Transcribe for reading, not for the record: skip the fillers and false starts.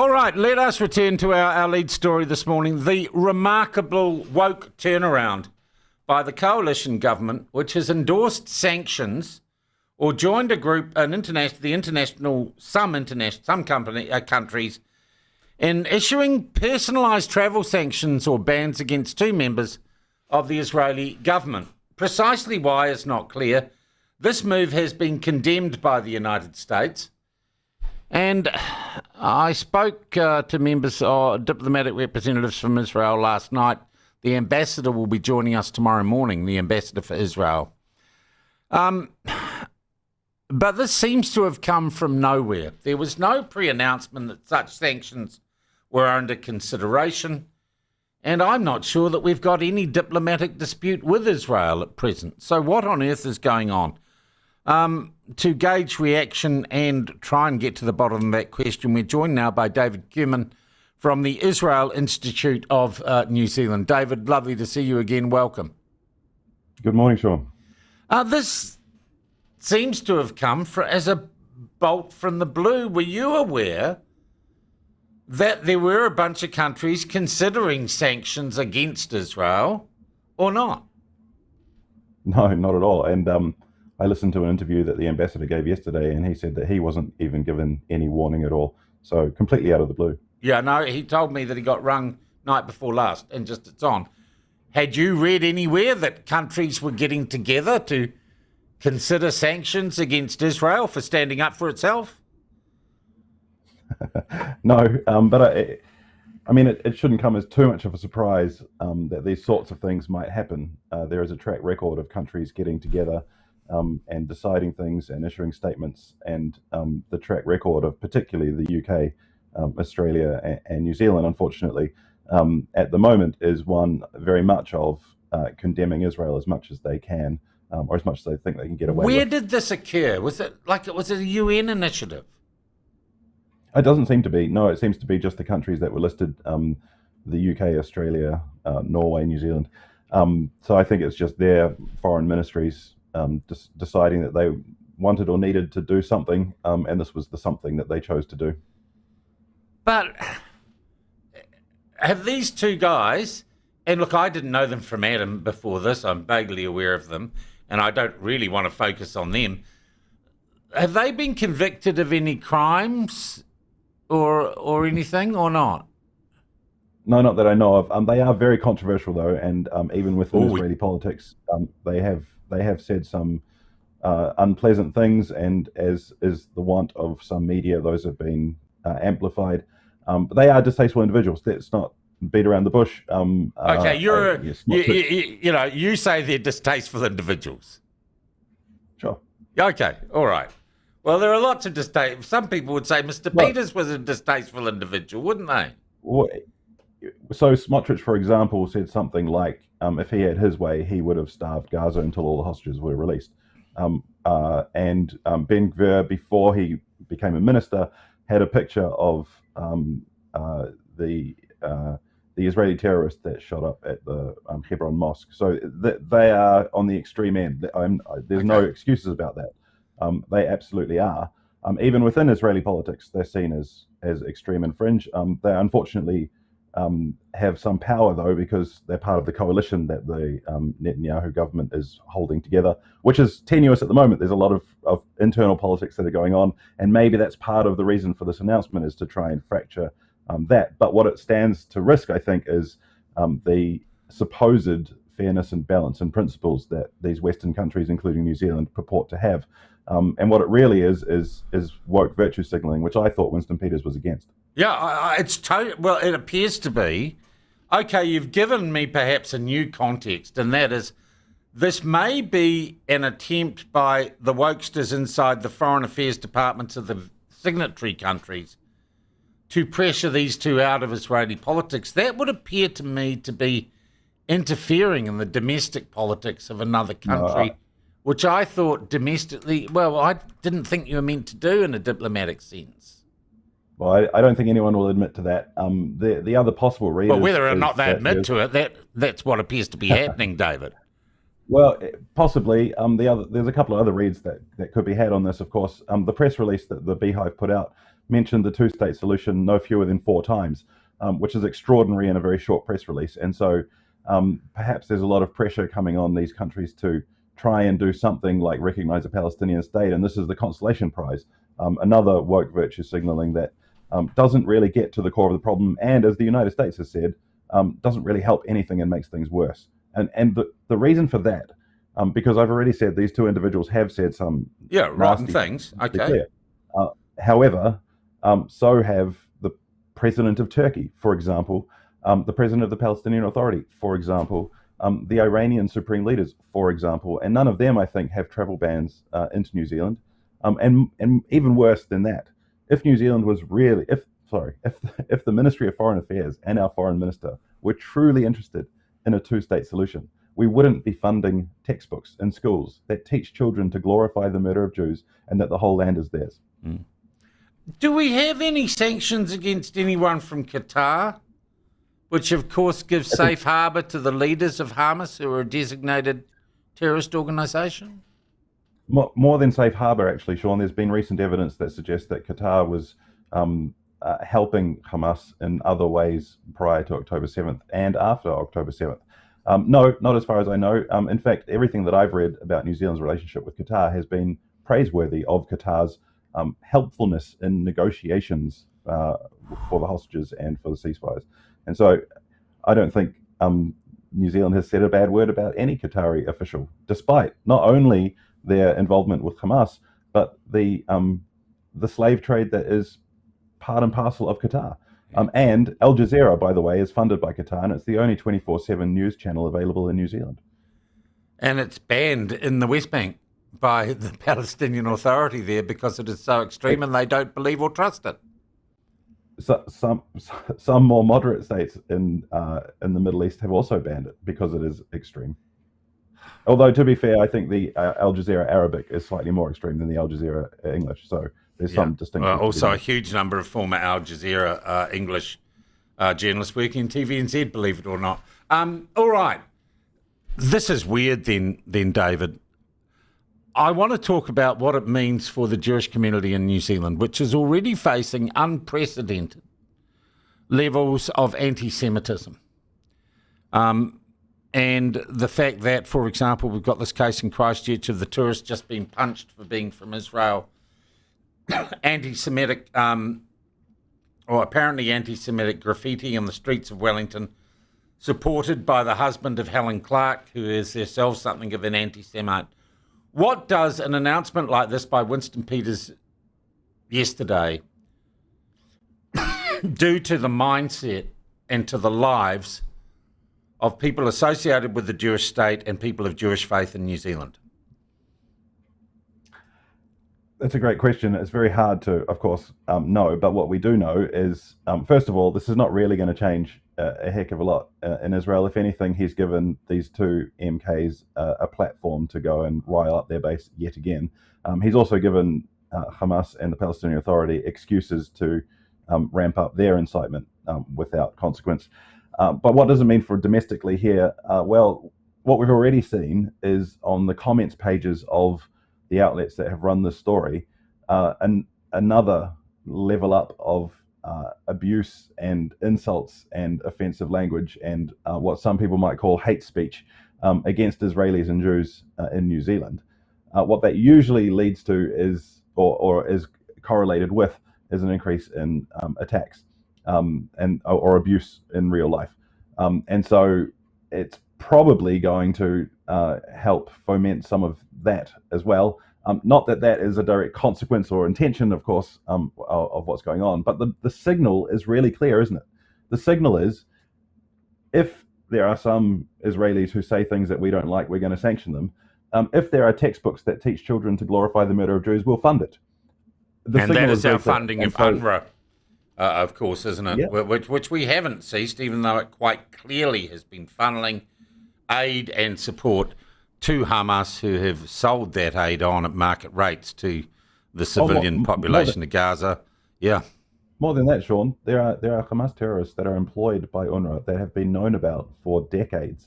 All right, let us return to our lead story this morning, the remarkable woke turnaround by the coalition government, which has endorsed sanctions or joined a group, some countries, in issuing personalised travel sanctions or bans against two members of the Israeli government. Precisely why is not clear. This move has been condemned by the United States. And I spoke to members or diplomatic representatives from Israel last night. The ambassador will be joining us tomorrow morning, the ambassador for Israel. But this seems to have come from nowhere. There was no pre-announcement that such sanctions were under consideration. And I'm not sure that we've got any diplomatic dispute with Israel at present. So what on earth is going on? To gauge reaction and try and get to the bottom of that question, we're joined now by David Cumin from the Israel Institute of New Zealand. David, lovely to see you again. Welcome. Good morning, Sean. This seems to have come as a bolt from the blue. Were you aware that there were a bunch of countries considering sanctions against Israel or not? No, not at all. And I listened to an interview that the ambassador gave yesterday, and he said that he wasn't even given any warning at all. So completely out of the blue. Yeah, no, he told me that he got rung night before last and just it's on. Had you read anywhere that countries were getting together to consider sanctions against Israel for standing up for itself? No, but it shouldn't come as too much of a surprise that these sorts of things might happen. There is a track record of countries getting together and deciding things and issuing statements, and the track record of particularly the UK, Australia and New Zealand, unfortunately, at the moment is one very much of condemning Israel as much as they can, or as much as they think they can get away with. Where did this occur? Was it a UN initiative? It doesn't seem to be. No, it seems to be just the countries that were listed, the UK, Australia, Norway, New Zealand. So I think it's just their foreign ministries deciding that they wanted or needed to do something, and this was the something that they chose to do. But have these two guys, and look, I didn't know them from Adam before this, I'm vaguely aware of them, and I don't really want to focus on them. Have they been convicted of any crimes or anything, or not? No, not that I know of. They are very controversial, though, and even within Israeli politics, they have said some unpleasant things, and as is the want of some media, those have been amplified. But they are distasteful individuals. Let's not beat around the bush. Okay, you say they're distasteful individuals. Sure. Okay, all right. Well, there are lots of distasteful. Some people would say Mr. Peters was a distasteful individual, wouldn't they? So Smotrich, for example, said something like, if he had his way, he would have starved Gaza until all the hostages were released. And Ben-Gvir, before he became a minister, had a picture of the Israeli terrorist that shot up at the Hebron Mosque. So they are on the extreme end. There's no excuses about that. They absolutely are. Even within Israeli politics, they're seen as extreme and fringe. They unfortunately have some power, though, because they're part of the coalition that the Netanyahu government is holding together, which is tenuous at the moment. There's a lot of internal politics that are going on, and maybe that's part of the reason for this announcement is to try and fracture that. But what it stands to risk, I think, is the supposed fairness and balance and principles that these Western countries, including New Zealand, purport to have. And what it really is woke virtue signaling, which I thought Winston Peters was against. Yeah, it appears to be. Okay, you've given me perhaps a new context, and that is this may be an attempt by the wokesters inside the foreign affairs departments of the signatory countries to pressure these two out of Israeli politics. That would appear to me to be interfering in the domestic politics of another country, which I thought domestically, I didn't think you were meant to do in a diplomatic sense. Well, I don't think anyone will admit to that. The other possible reason... Well, whether or not they admit to it, that's what appears to be happening, David. Well, possibly. There's a couple of other reads that could be had on this, of course. The press release that the Beehive put out mentioned the two-state solution no fewer than 4 times, which is extraordinary in a very short press release. And so perhaps there's a lot of pressure coming on these countries to try and do something like recognize a Palestinian state, and this is the consolation prize. Another woke virtue signaling that doesn't really get to the core of the problem, and as the United States has said, doesn't really help anything and makes things worse. And the reason for that, because I've already said these two individuals have said some rotten things. Okay. However, so have the president of Turkey, for example, the president of the Palestinian Authority, for example, the Iranian supreme leaders, for example, and none of them, I think, have travel bans into New Zealand. And even worse than that, if New Zealand was really, if the Ministry of Foreign Affairs and our foreign minister were truly interested in a two-state solution, we wouldn't be funding textbooks in schools that teach children to glorify the murder of Jews and that the whole land is theirs. Mm. Do we have any sanctions against anyone from Qatar, which of course gives safe harbour to the leaders of Hamas, who are a designated terrorist organisation? More than safe harbour, actually, Sean. There's been recent evidence that suggests that Qatar was helping Hamas in other ways prior to October 7th and after October 7th. No, not as far as I know. In fact, everything that I've read about New Zealand's relationship with Qatar has been praiseworthy of Qatar's helpfulness in negotiations for the hostages and for the ceasefires. And so I don't think New Zealand has said a bad word about any Qatari official, despite not only their involvement with Hamas, but the slave trade that is part and parcel of Qatar. And Al Jazeera, by the way, is funded by Qatar, and it's the only 24/7 news channel available in New Zealand. And it's banned in the West Bank by the Palestinian Authority there because it is so extreme and they don't believe or trust it. So, some more moderate states in the Middle East have also banned it because it is extreme. Although, to be fair, I think the Al Jazeera Arabic is slightly more extreme than the Al Jazeera English. So there's some distinction. Also, a huge number of former Al Jazeera English journalists working in TVNZ, believe it or not. All right. This is weird then, David. I want to talk about what it means for the Jewish community in New Zealand, which is already facing unprecedented levels of anti-Semitism. And the fact that, for example, we've got this case in Christchurch of the tourist just being punched for being from Israel, anti-Semitic, or apparently anti-Semitic graffiti on the streets of Wellington, supported by the husband of Helen Clark, who is herself something of an anti-Semite. What does an announcement like this by Winston Peters yesterday do to the mindset and to the lives of people associated with the Jewish state and people of Jewish faith in New Zealand? That's a great question. It's very hard to, of course, know. But what we do know is, first of all, this is not really going to change a heck of a lot in Israel. If anything, he's given these two MKs a platform to go and rile up their base yet again. He's also given Hamas and the Palestinian Authority excuses to ramp up their incitement without consequence. But what does it mean for domestically here? Well, what we've already seen is on the comments pages of the outlets that have run this story, another level up of abuse and insults and offensive language and what some people might call hate speech against Israelis and Jews in New Zealand. What that usually leads to is, or is correlated with, is an increase in attacks or abuse in real life. And so it's probably going to help foment some of that as well. Not that that is a direct consequence or intention, of course, of what's going on, but the signal is really clear, isn't it? The signal is, if there are some Israelis who say things that we don't like, we're going to sanction them. If there are textbooks that teach children to glorify the murder of Jews, we'll fund it. And that is our funding of UNRWA, of course, isn't it? Yeah. Which we haven't ceased, even though it quite clearly has been funneling aid and support to Hamas, who have sold that aid on at market rates to the civilian population of Gaza. Yeah. More than that, Sean, there are Hamas terrorists that are employed by UNRWA that have been known about for decades